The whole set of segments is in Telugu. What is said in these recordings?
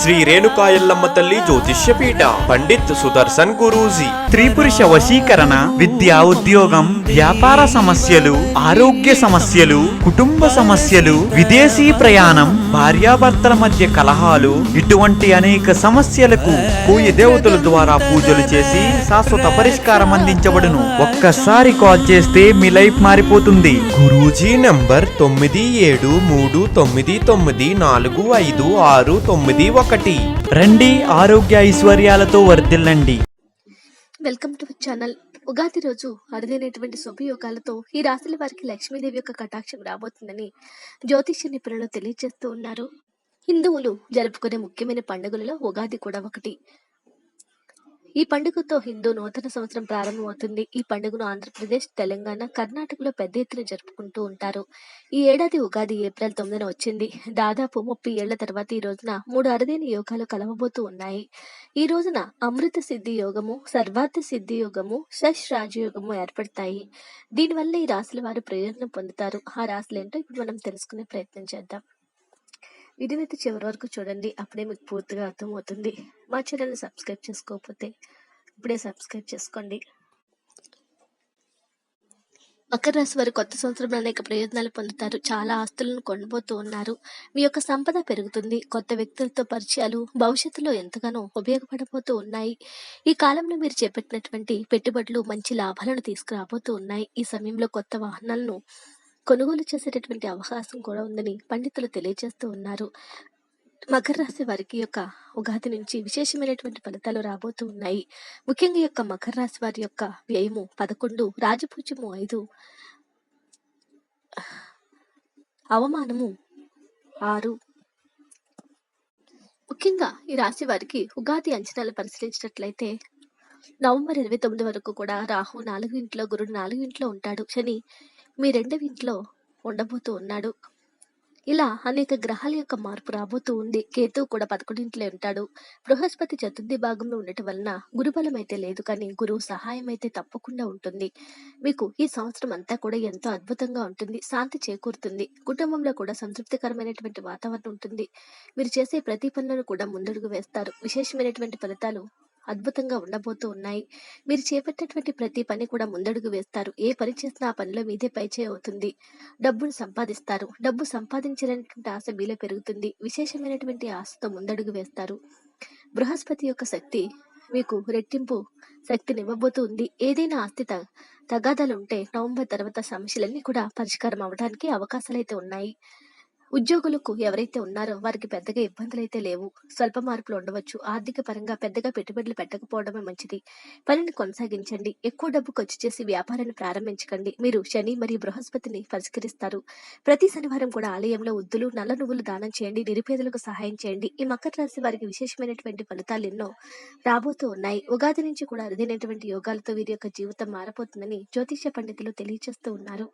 శ్రీ రేణుకా ఎల్లమ్మ తల్లి జ్యోతిష్యపీఠ పండిత్ సుదర్శన్ గురూజీ. స్త్రీ పురుష వశీకరణ, విద్యా ఉద్యోగం, వ్యాపార సమస్యలు, ఆరోగ్య సమస్యలు, కుటుంబ సమస్యలు, విదేశీ ప్రయాణం, భార్యాభర్తల మధ్య కలహాలు, ఇటువంటి అనేక సమస్యలకు పూయ దేవతల ద్వారా పూజలు చేసి శాశ్వత పరిష్కారం అందించబడును. ఒక్కసారి కాల్ చేస్తే మీ లైఫ్ మారిపోతుంది. గురూజీ నంబర్ 9739945691. రండి, ఆరోగ్య ఐశ్వర్యాలతో వర్ధిల్లండి. Welcome to channel. ఉగాది రోజు అరుదైనటువంటి శుభయోగాలతో ఈ రాశుల వారికి లక్ష్మీదేవి యొక్క కటాక్షం రాబోతుందని జ్యోతిష్య నిపుణులు తెలియజేస్తూ ఉన్నారు. హిందువులు జరుపుకునే ముఖ్యమైన పండుగలలో ఉగాది కూడా ఒకటి. ఈ పండుగతో హిందూ నూతన సంవత్సరం ప్రారంభమవుతుంది. ఈ పండుగను ఆంధ్రప్రదేశ్, తెలంగాణ, కర్ణాటకలో పెద్ద ఎత్తున జరుపుకుంటూ ఉంటారు. ఈ ఏడాది ఉగాది ఏప్రిల్ 9న వచ్చింది. దాదాపు 30 ఏళ్ల తర్వాత ఈ రోజున 3 అరుదైన యోగాలు కలవబోతూ ఉన్నాయి. ఈ రోజున అమృత సిద్ధి యోగము, సర్వార్థ సిద్ధి యోగము, షష్ రాజయోగము ఏర్పడతాయి. దీనివల్ల ఈ రాశుల వారు ప్రయోజనం పొందుతారు. ఆ రాశులు ఏంటో ఇప్పుడు మనం తెలుసుకునే ప్రయత్నం చేద్దాం. వీడియోనైతే చివరి వరకు చూడండి, అప్పుడే మీకు పూర్తిగా అర్థమవుతుంది. మా ఛానల్ని సబ్స్క్రైబ్ చేసుకోకపోతే ఇప్పుడే సబ్స్క్రైబ్ చేసుకోండి. మకర రాశి వారు కొత్త సంవత్సరంలో అనేక ప్రయోజనాలు పొందుతారు. చాలా ఆస్తులను కొనబోతూ ఉన్నారు. మీ యొక్క సంపద పెరుగుతుంది. కొత్త వ్యక్తులతో పరిచయాలు భవిష్యత్తులో ఎంతగానో ఉపయోగపడబోతూ ఉన్నాయి. ఈ కాలంలో మీరు చేపట్టినటువంటి పెట్టుబడులు మంచి లాభాలను తీసుకురాబోతూ ఉన్నాయి. ఈ సమయంలో కొత్త వాహనాలను కొనుగోలు చేసేటటువంటి అవకాశం కూడా ఉందని పండితులు తెలియజేస్తూ ఉన్నారు. మకర రాశి వారికి యొక్క ఉగాది నుంచి విశేషమైనటువంటి ఫలితాలు రాబోతూ ఉన్నాయి. ముఖ్యంగా ఈ యొక్క మకర రాశి వారి యొక్క వ్యయము 11, రాజపూజ్యము 5, అవమానము 6. ముఖ్యంగా ఈ రాశి వారికి ఉగాది అంచనాలు పరిశీలించినట్లయితే నవంబర్ 29 వరకు కూడా రాహు 4వ ఇంట్లో, గురుడు 4వ ఇంట్లో ఉంటాడు. శని మీ 2వ ఇంట్లో ఉండబోతూ ఉన్నాడు. ఇలా అనేక గ్రహాల యొక్క మార్పు రాబోతూ ఉంది. కేతువు కూడా 11వ ఇంట్లో ఉంటాడు. బృహస్పతి చతుర్థి భాగంలో ఉండటం వలన గురుబలం అయితే లేదు, కానీ గురువు సహాయం అయితే తప్పకుండా ఉంటుంది. మీకు ఈ సంవత్సరం అంతా కూడా ఎంతో అద్భుతంగా ఉంటుంది. శాంతి చేకూరుతుంది. కుటుంబంలో కూడా సంతృప్తికరమైనటువంటి వాతావరణం ఉంటుంది. మీరు చేసే ప్రతి పనులను కూడా ముందడుగు వేస్తారు. విశేషమైనటువంటి ఫలితాలు అద్భుతంగా ఉండబోతూ ఉన్నాయి. మీరు చేపట్టినటువంటి ప్రతి పని కూడా ముందడుగు వేస్తారు. ఏ పని చేసినా ఆ పనిలో మీదే పైచేయి అవుతుంది. డబ్బును సంపాదిస్తారు. డబ్బు సంపాదించాలనేటువంటి ఆశ మీలో పెరుగుతుంది. విశేషమైనటువంటి ఆశతో ముందడుగు వేస్తారు. బృహస్పతి యొక్క శక్తి మీకు రెట్టింపు శక్తిని ఇవ్వబోతూ ఉంది. ఏదైనా ఆస్తి తగాదాలు ఉంటే నవంబర్ తర్వాత సమస్యలన్నీ కూడా పరిష్కారం అవడానికి అవకాశాలు అయితే ఉన్నాయి. ఉద్యోగులకు ఎవరైతే ఉన్నారో వారికి పెద్దగా ఇబ్బందులు అయితే లేవు. స్వల్ప మార్పులు ఉండవచ్చు. ఆర్థిక పరంగా పెద్దగా పెట్టుబడులు పెట్టకపోవడమే మంచిది. పనిని కొనసాగించండి. ఎక్కువ డబ్బు ఖర్చు చేసి వ్యాపారాన్ని ప్రారంభించకండి. మీరు శని మరియు బృహస్పతిని పరిష్కరిస్తారు. ప్రతి శనివారం కూడా ఆలయంలో ఉద్దులు, నల్ల నువ్వులు దానం చేయండి. నిరుపేదలకు సహాయం చేయండి. ఈ మకర రాశి వారికి విశేషమైనటువంటి ఫలితాలు ఎన్నో రాబోతూ ఉన్నాయి. ఉగాది నుంచి కూడా అరుదైనటువంటి యోగాలతో వీరి యొక్క జీవితం మారబోతుందని జ్యోతిష్య పండితులు తెలియజేస్తూ ఉన్నారు.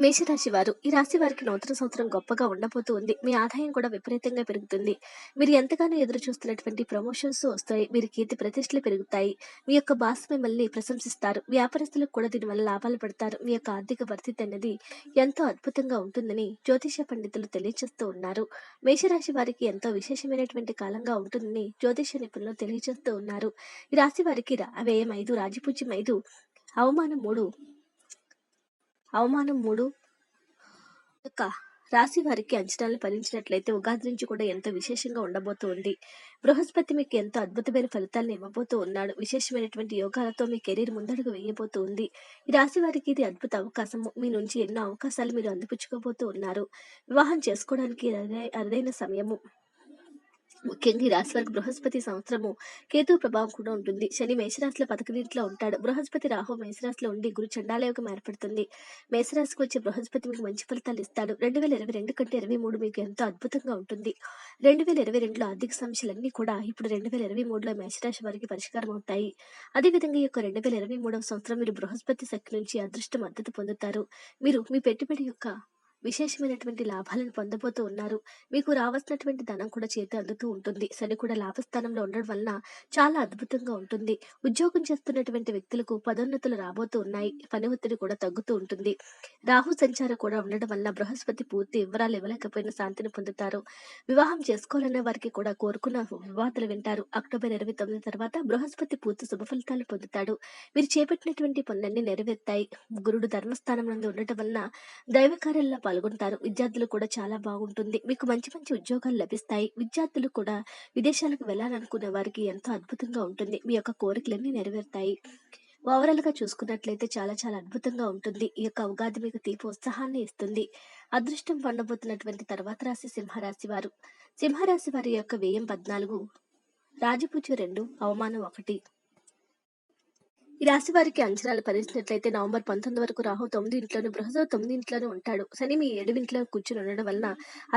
మేషరాశి వారు, ఈ రాశి వారికి నూతన సంవత్సరం గొప్పగా ఉండబోతూ ఉంది. మీ ఆదాయం కూడా విపరీతంగా పెరుగుతుంది. మీరు ఎంతగానో ఎదురు చూస్తున్నటువంటి ప్రమోషన్స్ వస్తాయి. మీరు కీర్తి ప్రతిష్టలు పెరుగుతాయి. మీ యొక్క బాస్ మిమ్మల్ని ప్రశంసిస్తారు. వ్యాపారస్తులకు కూడా దీనివల్ల లాభాలు పడతారు. మీ యొక్క ఆర్థిక పరిస్థితి అనేది ఎంతో అద్భుతంగా ఉంటుందని జ్యోతిష పండితులు తెలియజేస్తూ ఉన్నారు. మేషరాశి వారికి ఎంతో విశేషమైనటువంటి కాలంగా ఉంటుందని జ్యోతిష నిపుణులు తెలియజేస్తూ ఉన్నారు. ఈ రాశి వారికి వ్యయం 5, రాజపూజ్యం 5, అవమానం 3 యొక్క రాశి వారికి అంచనాలను భరించినట్లయితే ఉగాది నుంచి కూడా ఎంతో విశేషంగా ఉండబోతూ ఉంది. బృహస్పతి మీకు ఎంతో అద్భుతమైన ఫలితాలను ఇవ్వబోతూ ఉన్నాడు. విశేషమైనటువంటి యోగాలతో మీ కెరీర్ ముందడుగు వేయబోతూ ఉంది. ఈ రాశి వారికి ఇది అద్భుత అవకాశము. మీ నుంచి ఎన్నో అవకాశాలు మీరు అందిపుచ్చుకోబోతూ ఉన్నారు. వివాహం చేసుకోవడానికి అరుదైన సమయము. ముఖ్యంగా ఈ రాశి వారికి బృహస్పతి సంవత్సరము కేతు ప్రభావం కూడా ఉంటుంది. శని మేషరాశిలో 11వ ఉంటాడు. బృహస్పతి రాహు మేషరాశిలో ఉండి గురు చండాలయోగం ఏర్పడుతుంది. మేషరాశికి వచ్చే బృహస్పతి మీకు మంచి ఫలితాలు ఇస్తాడు. 2022 కంటే 23 మీకు ఎంతో అద్భుతంగా ఉంటుంది. 2022లో ఆర్థిక సమస్యలన్నీ కూడా ఇప్పుడు 2023లో మేషరాశి వారికి పరిష్కారం అవుతాయి. అదేవిధంగా ఈ యొక్క 2023వ సంవత్సరం మీరు బృహస్పతి శక్తి నుంచి అదృష్ట మద్దతు పొందుతారు. మీరు మీ పెట్టుబడి యొక్క విశేషమైనటువంటి లాభాలను పొందబోతూ ఉన్నారు. మీకు రావాల్సినటువంటి ధనం కూడా చేతి అందుతూ ఉంటుంది. శని కూడా లాభస్థానంలో ఉండడం వలన చాలా అద్భుతంగా ఉంటుంది. ఉద్యోగం చేస్తున్నటువంటి వ్యక్తులకు పదోన్నతులు రాబోతూ ఉన్నాయి. పని ఒత్తిడి కూడా తగ్గుతూ ఉంటుంది. రాహు సంచారం కూడా ఉండడం వల్ల బృహస్పతి పూర్తి వివరాలు ఇవ్వలేకపోయిన శాంతిని పొందుతారు. వివాహం చేసుకోవాలనే వారికి కూడా కోరుకున్న వివాదాలు వింటారు. అక్టోబర్ 29 తర్వాత బృహస్పతి పూర్తి శుభ ఫలితాలు పొందుతాడు. మీరు చేపట్టినటువంటి పనులన్నీ నెరవేరుతాయి. గురుడు ధర్మస్థానం నందు ఉండటం వలన దైవ కార్యాల్లో పాల్గొంటారు. విద్యార్థులు కూడా చాలా బాగుంటుంది. మీకు మంచి మంచి ఉద్యోగాలు లభిస్తాయి. విద్యార్థులు కూడా విదేశాలకు వెళ్ళాలనుకునే వారికి ఎంతో అద్భుతంగా ఉంటుంది. మీ యొక్క కోరికలన్నీ నెరవేరుతాయి. ఓవరాల్ గా చూసుకున్నట్లయితే చాలా చాలా అద్భుతంగా ఉంటుంది. ఈ యొక్క ఉగాది మీకు తీపి ఉత్సాహాన్ని ఇస్తుంది. అదృష్టం పొందబోతున్నటువంటి తర్వాత రాశి సింహరాశి వారు. సింహరాశి వారి యొక్క వ్యయం 14, రాజపూజ్యం 2, అవమానం 1. ఈ రాశి వారికి అంచనాలు పరిచినట్లయితే నవంబర్ 19 వరకు రాహు 9 ఇంట్లోనూ, బృహస్పతి 9 ఇంట్లోనూ ఉంటాడు. శని మీ 7 ఇంట్లో కూర్చుని ఉండడం వలన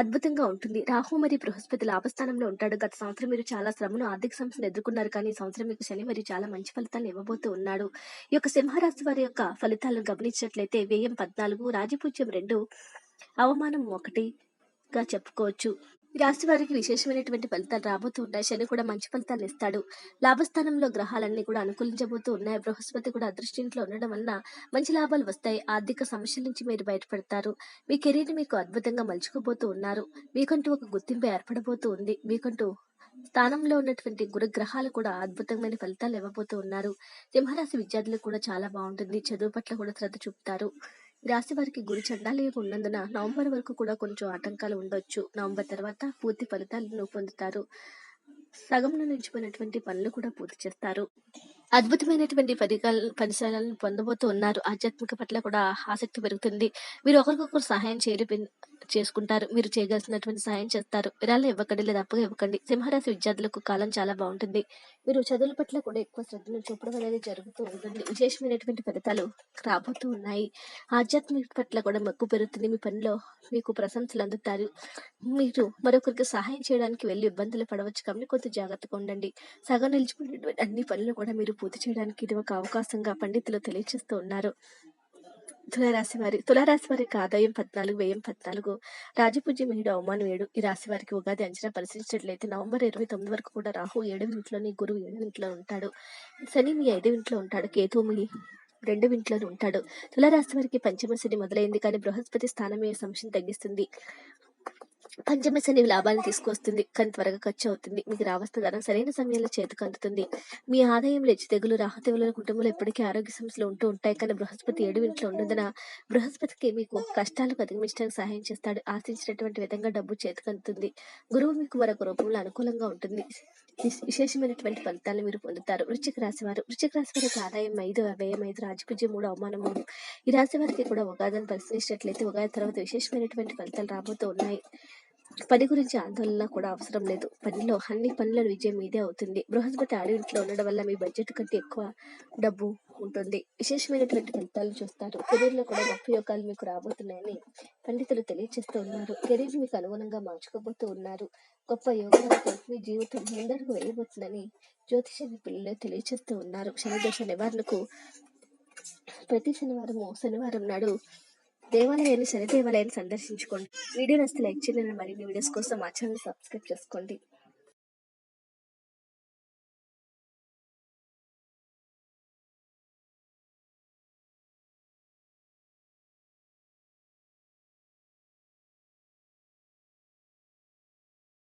అద్భుతంగా ఉంటుంది. రాహు మరియు బృహస్పతి లాభస్థానంలో ఉంటాడు. గత సంవత్సరం మీరు చాలా శ్రమను, ఆర్థిక సమస్యలు ఎదుర్కొన్నారు. కానీ ఈ సంవత్సరం మీకు శని మరియు చాలా మంచి ఫలితాలను ఇవ్వబోతూ ఉన్నాడు. ఈ యొక్క సింహరాశి వారి యొక్క ఫలితాలను గమనించినట్లయితే వ్యయం 14, రాజపూజ్యం 2, అవమానం 1గా చెప్పుకోవచ్చు. ఈ రాశి వారికి విశేషమైనటువంటి ఫలితాలు రాబోతూ ఉన్నాయి. శని కూడా మంచి ఫలితాలు ఇస్తాడు. లాభస్థానంలో గ్రహాలన్నీ కూడా అనుకూలించబోతూ ఉన్నాయి. బృహస్పతి కూడా అదృష్టింట్లో ఉండడం వలన మంచి లాభాలు వస్తాయి. ఆర్థిక సమస్యల నుంచి మీరు బయటపడతారు. మీ కెరీర్ మీకు అద్భుతంగా మలుచుకోబోతూ ఉన్నారు. మీకంటూ ఒక గుర్తింపు ఏర్పడబోతూ ఉంది. మీకంటూ స్థానంలో ఉన్నటువంటి గురుగ్రహాలు కూడా అద్భుతమైన ఫలితాలు ఇవ్వబోతూ ఉన్నారు. సింహరాశి విద్యార్థులకు కూడా చాలా బాగుంటుంది. చదువు పట్ల కూడా శ్రద్ధ చూపుతారు. ఈ రాశి వారికి గురు చండాలయం ఉన్నందున నవంబర్ వరకు కూడా కొంచెం ఆటంకాలు ఉండొచ్చు. నవంబర్ తర్వాత పూర్తి ఫలితాలను పొందుతారు. సగంలో నిలిచిపోయినటువంటి పనులు కూడా పూర్తి చేస్తారు. అద్భుతమైనటువంటి పరిసరాలను పొందబోతూ ఉన్నారు. ఆధ్యాత్మిక పట్ల కూడా ఆసక్తి పెరుగుతుంది. మీరు ఒకరికొకరు సహాయం చేసుకుంటారు. మీరు చేయగలిసినటువంటి సహాయం చేస్తారు. విరాళం ఇవ్వకండి లేదా అప్పుగా ఇవ్వకండి. సింహరాశి విద్యార్థులకు కాలం చాలా బాగుంటుంది. మీరు చదువుల పట్ల కూడా ఎక్కువ శ్రద్ధను చూపడం అనేది జరుగుతూ ఉంటుంది. విశేషమైనటువంటి ఫలితాలు రాబోతూ ఉన్నాయి. ఆధ్యాత్మిక పట్ల కూడా మక్కువ పెరుగుతుంది. మీ పనిలో మీకు ప్రశంసలు అందుతారు. మీరు మరొకరికి సహాయం చేయడానికి వెళ్ళి ఇబ్బందులు పడవచ్చు కాబట్టి కొంత జాగ్రత్తగా ఉండండి. సగం నిలిచిపోయినటువంటి అన్ని పనులు కూడా మీరు పూర్తి చేయడానికి ఇది ఒక అవకాశంగా పండితులు తెలియజేస్తూ ఉన్నారు. తులారాశి వారికి ఆదాయం 14, వ్యయం 14, రాజపూజ్యం 7, అవమానం 7. ఈ రాశి వారికి ఉగాది అంచనా పరిశీలించినట్లయితే నవంబర్ 29 వరకు కూడా రాహు 7 ఇంట్లోని, గురువు 7 ఇంట్లో ఉంటాడు. శని మీ 5 ఇంట్లో ఉంటాడు. కేతు మీ 2 ఇంట్లోనే ఉంటాడు. తులారాశి వారికి పంచమ శని మొదలైంది. కానీ బృహస్పతి స్థానమే సమస్యను తగ్గిస్తుంది. పంచమ శని లాభాలను తీసుకొస్తుంది. కానీ త్వరగా ఖర్చు అవుతుంది. మీకు రావాల్సిన ధనం సరైన సమయంలో చేతికి అందుతుంది. మీ ఆదాయం లేచి తెగులు, రాహతెగుల కుటుంబంలో ఎప్పటికీ ఆరోగ్య సమస్యలు ఉంటూ ఉంటాయి. కానీ బృహస్పతి 7 ఇంట్లో ఉన్నందున బృహస్పతికి మీకు కష్టాలకు అధిగమించడానికి సహాయం చేస్తాడు. ఆశించినటువంటి విధంగా డబ్బు చేతికి అందుతుంది. గురువు మీకు మరొక రూపంలో అనుకూలంగా ఉంటుంది. విశేషమైనటువంటి ఫలితాలను మీరు పొందుతారు. వృశ్చిక రాశి వారికి ఆదాయం 5, వ్యయం 5, రాజపూజ్యం 3, అవమానం 3. ఈ రాశి వారికి కూడా ఉగాదిని పరిశీలించినట్లయితే ఉగాది తర్వాత విశేషమైనటువంటి ఫలితాలు రాబోతూ ఉన్నాయి. పని గురించి ఆందోళన కూడా అవసరం లేదు. పనిలో అన్ని పనుల విజయం మీదే అవుతుంది. బృహస్పతి 6 ఇంట్లో ఉండడం వల్ల మీ బడ్జెట్ కంటే ఎక్కువ డబ్బు ఉంటుంది. విశేషమైనటువంటి ఫలితాలు చూస్తారు. కెరీర్లో కూడా గొప్ప యోగాలు మీకు రాబోతున్నాయని పండితులు తెలియజేస్తూ ఉన్నారు. కెరీర్ మీకు అనుగుణంగా మార్చుకోబోతూ ఉన్నారు. గొప్ప యోగాలతో మీ జీవితం ముందరకు వెళ్ళబోతుందని జ్యోతిష నిపుణులు తెలియజేస్తూ ఉన్నారు. శనిదోష నివారణకు ప్రతి శనివారం నాడు శని దేవాలయాన్ని సందర్శించుకోండి. వీడియో నచ్చితే లైక్ చేయండి. మరిన్ని వీడియోస్ కోసం మా ఛానల్ సబ్స్క్రైబ్ చేసుకోండి.